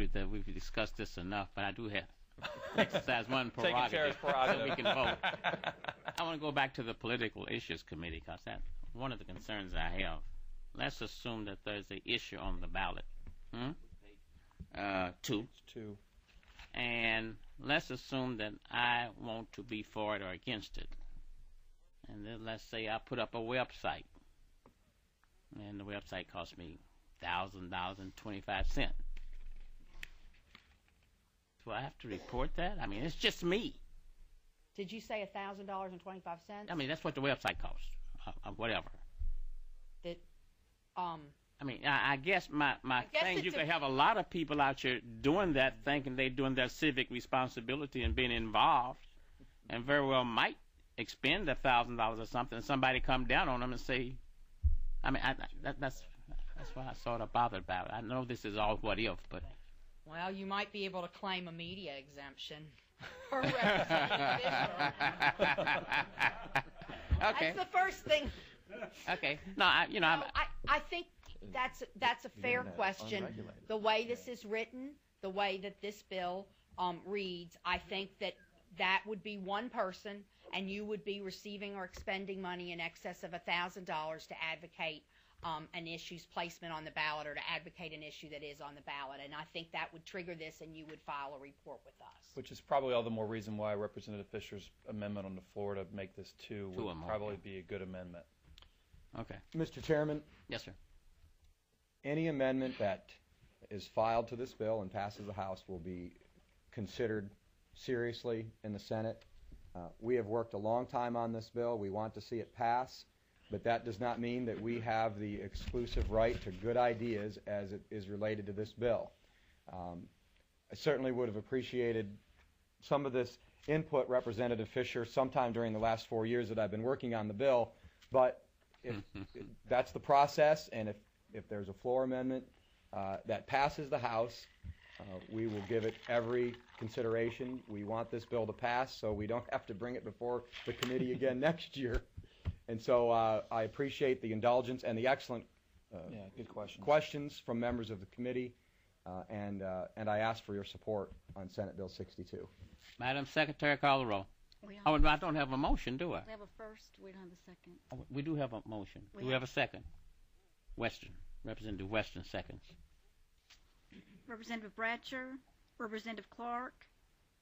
concluded that we've discussed this enough, but I do have exercise one prerogative so we can vote. I want to go back to the Political Issues Committee because that's one of the concerns I have. Let's assume that there's an issue on the ballot. Two. And let's assume that I want to be for it or against it. And then let's say I put up a website. And the website cost me $1,000.25. Do I have to report that? I mean, it's just me. Did you say $1,000.25? I mean, that's what the website costs. Whatever. That, I mean, I guess my thing, you could have a lot of people out here doing that, thinking they're doing their civic responsibility and being involved, and very well might expend $1,000 or something, and somebody come down on them and say, I mean, that's why I sort of bothered about it. I know this is all what if, but. Well, you might be able to claim a media exemption for representing Okay. That's the first thing. Okay. No, I think that's a fair question. The way this is written, the way that this bill reads, I think that would be one person, and you would be receiving or expending money in excess of $1,000 to advocate an issue's placement on the ballot or to advocate an issue that is on the ballot. And I think that would trigger this, and you would file a report with us. Which is probably all the more reason why Representative Fisher's amendment on the floor to make this two would probably be a good amendment. Okay. Mr. Chairman? Yes, sir. Any amendment that is filed to this bill and passes the House will be considered seriously in the Senate. We have worked a long time on this bill. We want to see it pass, but that does not mean that we have the exclusive right to good ideas as it is related to this bill. I certainly would have appreciated some of this input, Representative Fisher, sometime during the last 4 years that I've been working on the bill, but if that's the process, and if there's a floor amendment that passes the House, we will give it every consideration. We want this bill to pass so we don't have to bring it before the committee again next year. And so I appreciate the indulgence and the excellent good questions from members of the committee, and I ask for your support on Senate Bill 62. Madam Secretary, call the roll. I don't have a motion, do I? We have a first. We don't have a second. Oh, we do have a motion. Do we have a second? Western. Representative Western seconds. Representative Bratcher, Representative Clark.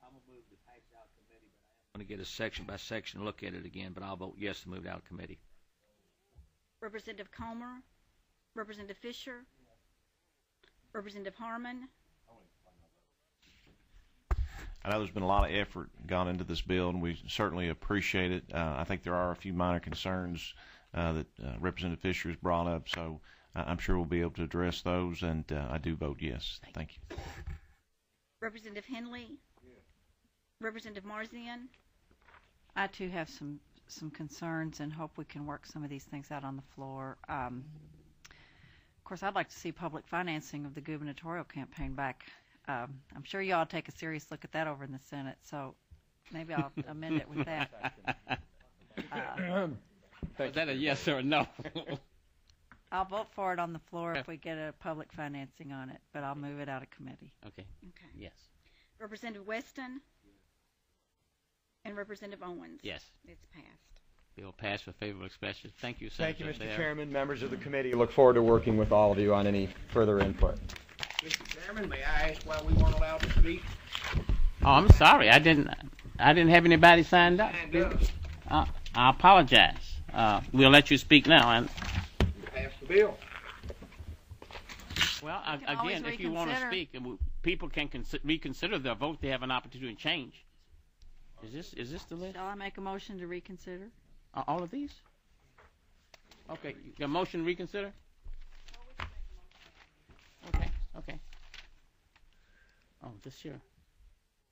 I'm going to move to pass it out of committee, but I am going to get a section by section look at it again, but I'll vote yes to move it out of committee. Representative Comer, Representative Fisher, Representative Harmon. I know there's been a lot of effort gone into this bill, and we certainly appreciate it. I think there are a few minor concerns that Representative Fisher has brought up, so I'm sure we'll be able to address those, and I do vote yes. Thank you. Representative Henley. Yes. Representative Marzian. I, too, have some concerns and hope we can work some of these things out on the floor. Of course, I'd like to see public financing of the gubernatorial campaign back. I'm sure you all take a serious look at that over in the Senate, so maybe I'll amend it with that. Is that a yes or a no? I'll vote for it on the floor if we get a public financing on it, but I'll move it out of committee. Okay. Yes. Representative Weston and Representative Owens. Yes. It's passed. Bill passed for favorable expression. Thank you, Senator. Thank you, Mr. Chairman, members of the committee. Look forward to working with all of you on any further input. Mr. Chairman, may I ask why we weren't allowed to speak? Oh, I'm sorry. I didn't have anybody signed up. I apologize. We'll let you speak now. And pass the bill. Well, again, if you want to speak, people can reconsider their vote. They have an opportunity to change. Is this the list? Shall I make a motion to reconsider? All of these? Okay. Your motion to reconsider? Okay. Oh, this year.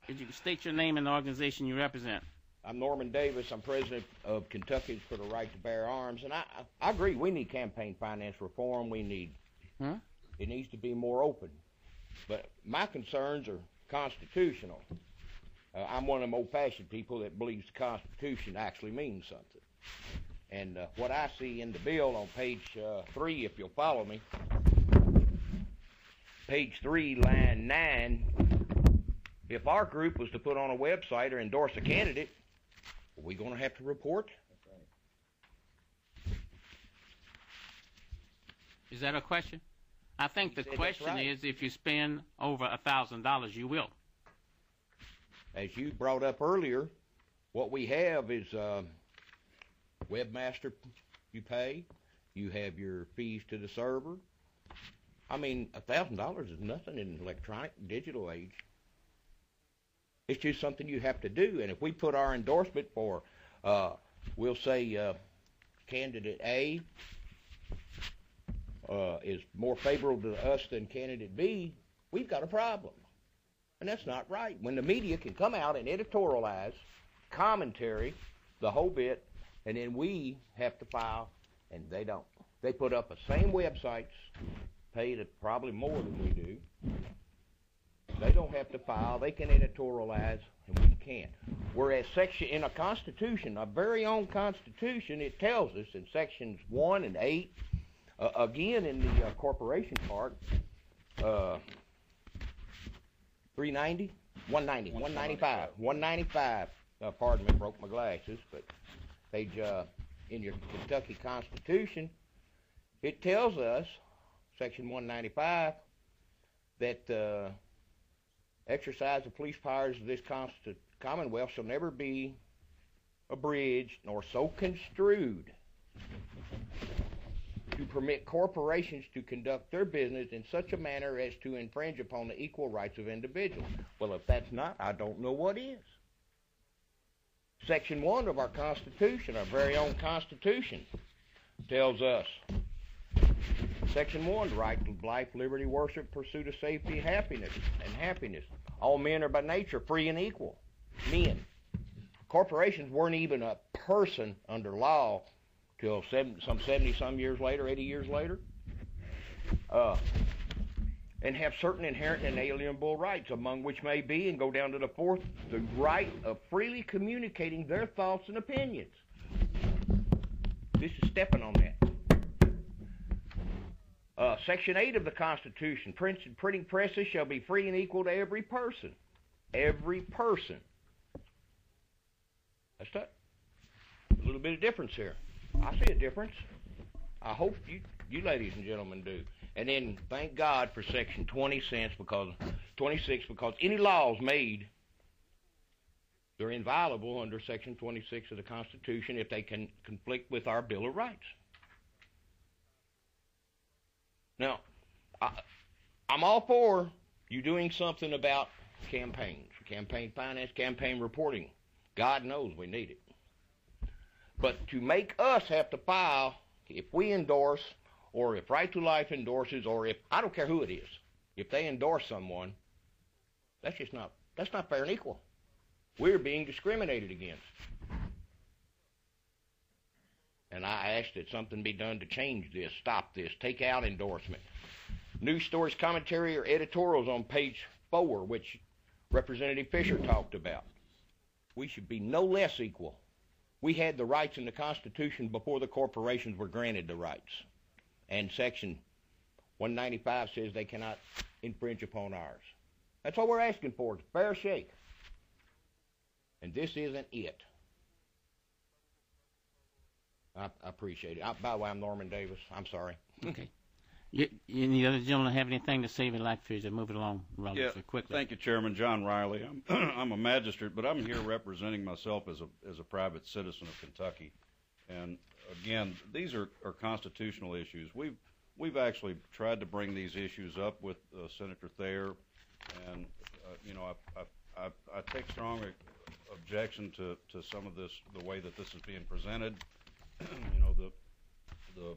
Did you state your name and the organization you represent? I'm Norman Davis. I'm president of Kentucky for the Right to Bear Arms, and I agree. We need campaign finance reform. We need it needs to be more open. But my concerns are constitutional. I'm one of them old-fashioned people that believes the Constitution actually means something. And what I see in the bill on page 3, if you'll follow me, page 3, line 9, if our group was to put on a website or endorse a candidate, are we going to have to report? Is that a question? I think the question right. is if you spend over $1,000, you will. As you brought up earlier, what we have is webmaster you pay. You have your fees to the server. I mean, $1,000 is nothing in electronic, digital age. It's just something you have to do. And if we put our endorsement for, we'll say candidate A is more favorable to us than candidate B, we've got a problem. And that's not right. When the media can come out and editorialize, commentary, the whole bit, and then we have to file, and they don't. They put up the same websites, paid probably more than we do. They don't have to file. They can editorialize, and we can't. Whereas in a Constitution, our very own Constitution, it tells us in sections 1 and 8, again in the corporation part, 390, 190, 195. Pardon me, broke my glasses, but page in your Kentucky Constitution, it tells us, section 195, that exercise of police powers of this Commonwealth shall never be abridged nor so construed to permit corporations to conduct their business in such a manner as to infringe upon the equal rights of individuals. Well, if that's not, I don't know what is. Section 1 of our Constitution, our very own Constitution, tells us, Section 1, the right to life, liberty, worship, pursuit of safety, happiness. All men are by nature free and equal. Men. Corporations weren't even a person under law till some 70-some years later, 80 years later, and have certain inherent and inalienable rights, among which may be, and go down to the 4th, the right of freely communicating their thoughts and opinions. This is stepping on that. Section 8 of the Constitution, printing presses shall be free and equal to every person. Every person. That's a little bit of difference here. I see a difference. I hope you ladies and gentlemen do. And then thank God for section 26 because any laws made, they're inviolable under section 26 of the Constitution if they can conflict with our Bill of Rights. Now, I'm all for you doing something about campaigns, campaign finance, campaign reporting. God knows we need it. But to make us have to file, if we endorse, or if Right to Life endorses, or if, I don't care who it is, if they endorse someone, that's not fair and equal. We're being discriminated against. And I ask that something be done to change this, stop this, take out endorsement. News stories, commentary, or editorials on page 4, which Representative Fisher talked about. We should be no less equal. We had the rights in the Constitution before the corporations were granted the rights. And section 195 says they cannot infringe upon ours. That's all we're asking for, is a fair shake. And this isn't it. I appreciate it. By the way, I'm Norman Davis. I'm sorry. Okay. Any other gentlemen have anything to say? We'd like for you to move it along relatively quickly. Thank you, Chairman. John Riley. I'm a magistrate, but I'm here representing myself as a private citizen of Kentucky. And again, these are constitutional issues. We've actually tried to bring these issues up with Senator Thayer, and I take strong objection to some of this, the way that this is being presented.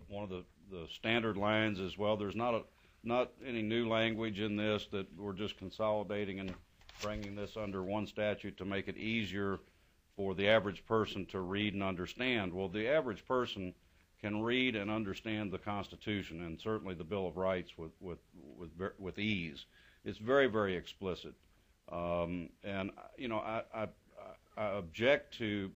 One of the standard lines is, well, there's not any new language in this, that we're just consolidating and bringing this under one statute to make it easier for the average person to read and understand. Well, the average person read and understand the Constitution and certainly the Bill of Rights with ease. It's very, very explicit, and I object to